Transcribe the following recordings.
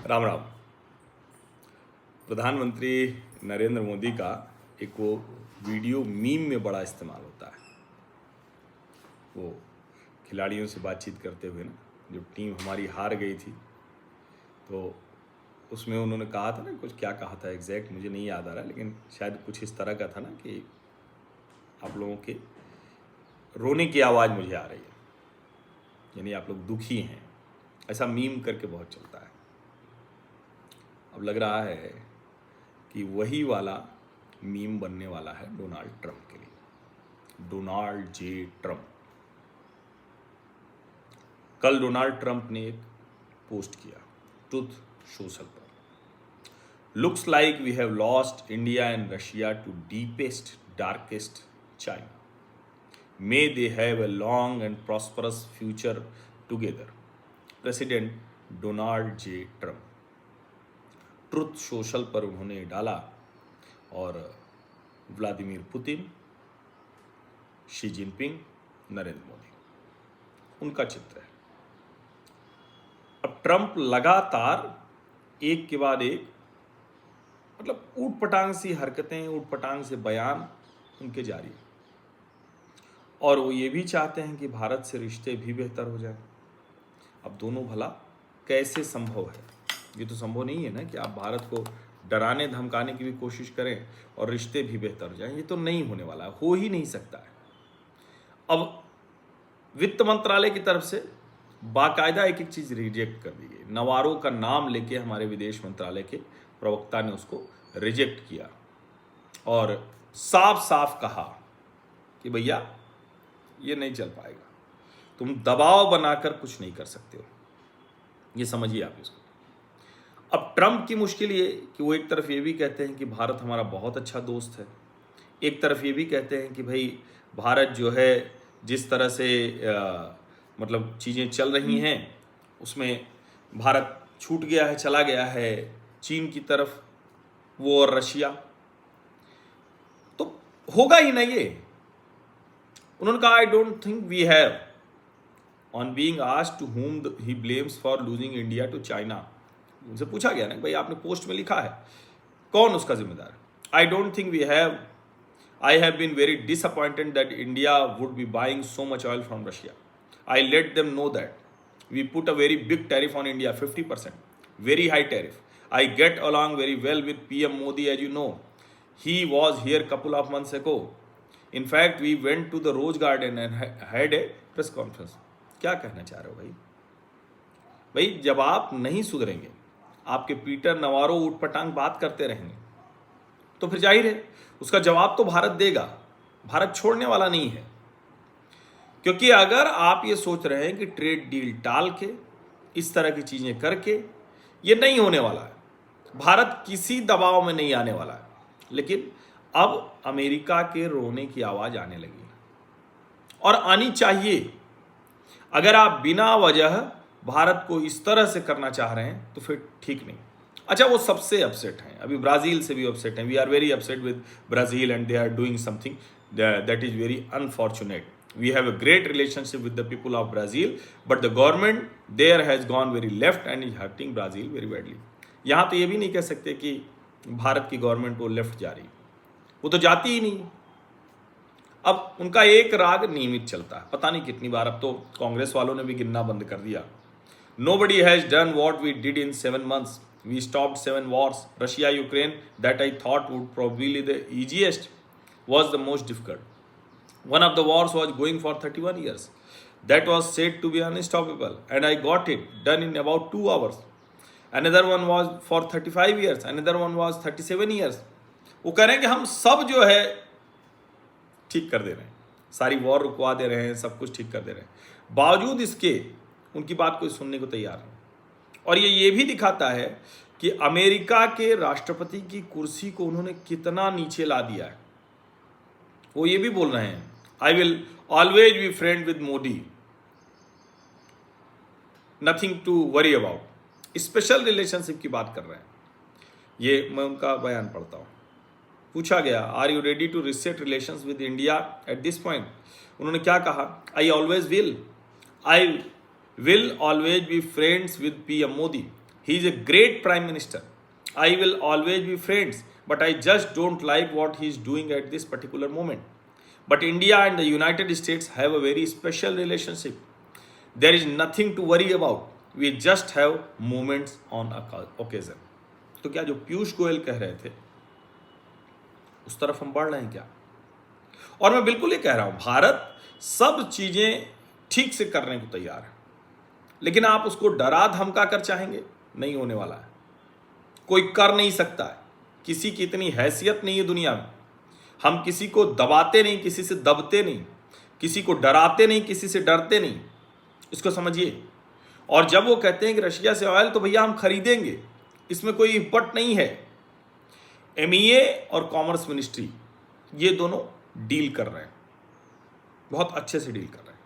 राम राम। प्रधानमंत्री नरेंद्र मोदी का एक वो वीडियो मीम में बड़ा इस्तेमाल होता है। वो खिलाड़ियों से बातचीत करते हुए ना, जो टीम हमारी हार गई थी तो उसमें उन्होंने कहा था ना, कुछ क्या कहा था एग्जैक्ट मुझे नहीं याद आ रहा, लेकिन शायद कुछ इस तरह का था ना कि आप लोगों के रोने की आवाज़ मुझे आ रही है, यानी आप लोग दुखी हैं। ऐसा मीम करके बहुत चलता है। अब लग रहा है कि वही वाला मीम बनने वाला है डोनाल्ड ट्रंप के लिए। Donald J Trump. कल डोनाल्ड ट्रंप ने एक पोस्ट किया ट्रुथ सोशल पर। Looks like we have lost India and Russia to deepest darkest China. May they have a long and prosperous future together. President Donald J Trump. Truth Social पर उन्होंने डाला और Vladimir Putin, Xi Jinping, Narendra Modi, उनका चित्र है। अब Trump लगातार एक के बाद एक मतलब ऊट पटांग सी हरकतें, ऊट पटांग से बयान उनके जारी है, और वो ये भी चाहते हैं कि भारत से रिश्ते भी बेहतर हो जाए। अब दोनों भला कैसे संभव है? ये तो संभव नहीं है ना कि आप भारत को डराने धमकाने की भी कोशिश करें और रिश्ते भी बेहतर हो जाएं। ये तो नहीं होने वाला है, हो ही नहीं सकता है। अब वित्त मंत्रालय की तरफ से बाकायदा एक एक चीज रिजेक्ट कर दी गई। नवारो का नाम लेके हमारे विदेश मंत्रालय के प्रवक्ता ने उसको रिजेक्ट किया और साफ साफ कहा कि भैया ये नहीं चल पाएगा, तुम दबाव बनाकर कुछ नहीं कर सकते हो। ये समझिए आप इसको। अब ट्रंप की मुश्किल ये कि वो एक तरफ ये भी कहते हैं कि भारत हमारा बहुत अच्छा दोस्त है, एक तरफ ये भी कहते हैं कि भाई भारत जो है जिस तरह से मतलब चीज़ें चल रही हैं उसमें भारत छूट गया है, चला गया है चीन की तरफ, वो और रशिया। तो होगा ही ना ये। उन्होंने कहा I don't think we have. On being asked to whom he blames for losing India to China, उनसे पूछा गया ना भाई आपने पोस्ट में लिखा है, कौन उसका जिम्मेदार है? I don't think we have. I have been very disappointed that India would be buying so much oil from Russia. I let them know that we put a very big tariff on India, 50%, very high tariff. I get along very well with PM Modi, as you know. He was here couple of months ago. In fact, we went to the Rose Garden and had a press conference. क्या कहना चाह रहे हो भाई? भाई जब आप नहीं सुधरेंगे, आपके पीटर नवारो उटपटांग बात करते रहेंगे, तो फिर जाहिर है उसका जवाब तो भारत देगा। भारत छोड़ने वाला नहीं है, क्योंकि अगर आप ये सोच रहे हैं कि ट्रेड डील टाल के इस तरह की चीजें करके, ये नहीं होने वाला है। भारत किसी दबाव में नहीं आने वाला है। लेकिन अब अमेरिका के रोने की आवाज आने लगी है, और आनी चाहिए। अगर आप बिना वजह भारत को इस तरह से करना चाह रहे हैं तो फिर ठीक नहीं। अच्छा, वो सबसे अपसेट हैं, अभी ब्राजील से भी अपसेट हैं। We are very upset with Brazil and they are doing something that is very unfortunate. We have a great relationship with the people of Brazil, but the government there has gone very left and is hurting Brazil very badly. यहाँ तो ये भी नहीं कह सकते कि भारत की government वो लेफ्ट जा रही, वो तो जाती ही नहीं। अब उनका एक राग नियमित चलता है, पता नहीं कितनी बार, अब तो कांग्रेस वालों ने भी गिनना बंद कर दिया। Nobody has done what we did in 7 months. We stopped 7 wars. Russia, Ukraine, that I thought would probably the easiest, was the most difficult. One of the wars was going for 31 years. That was said to be unstoppable, and I got it done in about 2 hours. Another one was for 35 years. Another one was 37 years. वो कह रहे हैं कि हम सब जो है ठीक कर दे रहे हैं, सारी वॉर रुकवा दे रहे हैं, सब कुछ ठीक कर दे रहे हैं। बावजूद इसके उनकी बात कोई सुनने को तैयार नहीं। और ये भी दिखाता है कि अमेरिका के राष्ट्रपति की कुर्सी को उन्होंने कितना नीचे ला दिया है। वो ये भी बोल रहे हैं I will always be friend with Modi. Nothing to worry about. Special relationship की बात कर रहे हैं। ये मैं उनका बयान पढ़ता हूँ। पूछा गया, are you ready to reset relations with India at this point? उन्होंने क्या कहा? I will always be friends with PM Modi. He is a great prime minister, I will always be friends, but I just don't like what he is doing at this particular moment. But India and the United States have a very special relationship. There is nothing to worry about. We just have moments on occasion. तो क्या जो पीयूष गोयल कह रहे थे उस तरफ हम बढ़ रहे हैं क्या? और मैं बिल्कुल ये कह रहा हूं, भारत सब चीजें ठीक से करने को तैयार है, लेकिन आप उसको डरा धमका कर चाहेंगे, नहीं होने वाला है. कोई कर नहीं सकता है. किसी की इतनी हैसियत नहीं है दुनिया में. हम किसी को दबाते नहीं, किसी से दबते नहीं, किसी को डराते नहीं, किसी से डरते नहीं. इसको समझिए. और जब वो कहते हैं कि रशिया से ऑयल, तो भैया हम खरीदेंगे, इसमें कोई इपट नहीं है. एमईए और कॉमर्स मिनिस्ट्री ये दोनों डील कर रहे हैं, बहुत अच्छे से डील कर रहे हैं.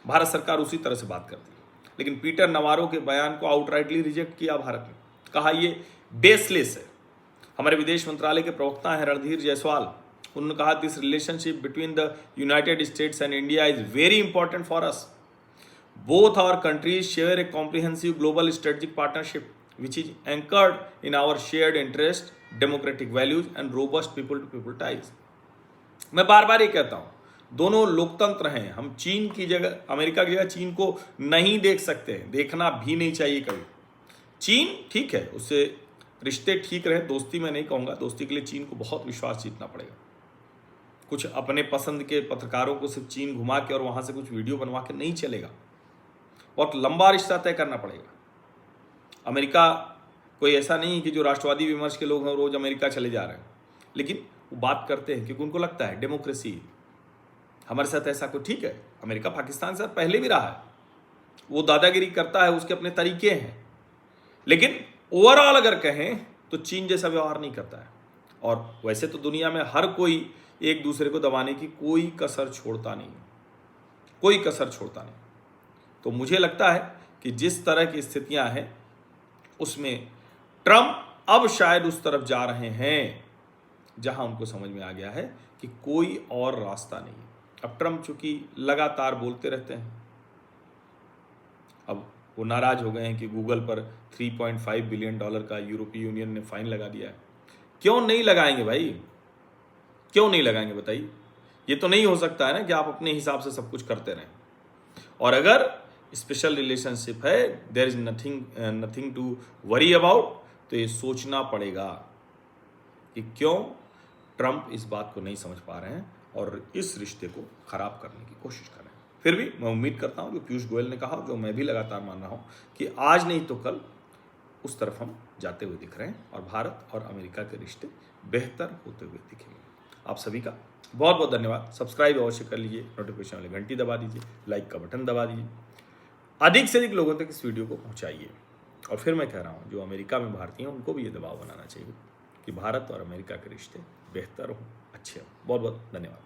भारत सरकार उसी तरह से बात करती है, लेकिन पीटर नवारो के बयान को आउटराइटली रिजेक्ट किया भारत ने. कहा ये बेसलेस है. हमारे विदेश मंत्रालय के प्रवक्ता हैं रणधीर जायसवाल, उन्होंने कहा this relationship between the United States and India is very important for us. Both our countries share a comprehensive global strategic partnership which is anchored in our shared interest, democratic values and robust people to people ties. मैं बार बार ये कहता हूं, दोनों लोकतंत्र हैं. हम चीन की जगह, अमेरिका की जगह चीन को नहीं देख सकते, देखना भी नहीं चाहिए कभी. चीन ठीक है, उससे रिश्ते ठीक रहे, दोस्ती मैं नहीं कहूंगा, दोस्ती के लिए चीन को बहुत विश्वास जीतना पड़ेगा. कुछ अपने पसंद के पत्रकारों को सिर्फ चीन घुमा के और वहां से कुछ वीडियो बनवा के नहीं चलेगा. बहुत लंबा रिश्ता तय करना पड़ेगा. अमेरिका कोई ऐसा नहीं है कि जो राष्ट्रवादी विमर्श के लोग हैं रोज अमेरिका चले जा रहे हैं, लेकिन वो बात करते हैं क्योंकि उनको लगता है डेमोक्रेसी. हमारे साथ ऐसा कोई, ठीक है, अमेरिका पाकिस्तान से पहले भी रहा है, वो दादागिरी करता है, उसके अपने तरीके हैं, लेकिन ओवरऑल अगर कहें तो चीन जैसा व्यवहार नहीं करता है. और वैसे तो दुनिया में हर कोई एक दूसरे को दबाने की कोई कसर छोड़ता नहीं, कोई कसर छोड़ता नहीं. तो मुझे लगता है कि जिस तरह की स्थितियां हैं उसमें ट्रंप अब शायद उस तरफ जा रहे हैं जहां उनको समझ में आ गया है कि कोई और रास्ता नहीं. अब ट्रंप चूंकि लगातार बोलते रहते हैं, अब वो नाराज हो गए हैं कि गूगल पर $3.5 बिलियन का यूरोपीय यूनियन ने फाइन लगा दिया है. क्यों नहीं लगाएंगे भाई, क्यों नहीं लगाएंगे बताइए? ये तो नहीं हो सकता है ना कि आप अपने हिसाब से सब कुछ करते रहें. और अगर स्पेशल रिलेशनशिप है, there is nothing to worry about, तो ये सोचना पड़ेगा कि क्यों ट्रंप इस बात को नहीं समझ पा रहे हैं और इस रिश्ते को खराब करने की कोशिश कर रहे हैं. फिर भी मैं उम्मीद करता हूं, जो पीयूष गोयल ने कहा, जो मैं भी लगातार मान रहा हूं, कि आज नहीं तो कल उस तरफ हम जाते हुए दिख रहे हैं और भारत और अमेरिका के रिश्ते बेहतर होते हुए दिखेंगे. आप सभी का बहुत बहुत धन्यवाद. सब्सक्राइब अवश्य कर लीजिए, नोटिफिकेशन वाली घंटी दबा दीजिए, लाइक का बटन दबा दीजिए, अधिक से अधिक लोगों तक इस वीडियो को पहुंचाइए. और फिर मैं कह रहा हूं, जो अमेरिका में भारतीय हैं उनको भी ये दबाव बनाना चाहिए कि भारत और अमेरिका के रिश्ते बेहतर हों, अच्छे हों. बहुत बहुत धन्यवाद.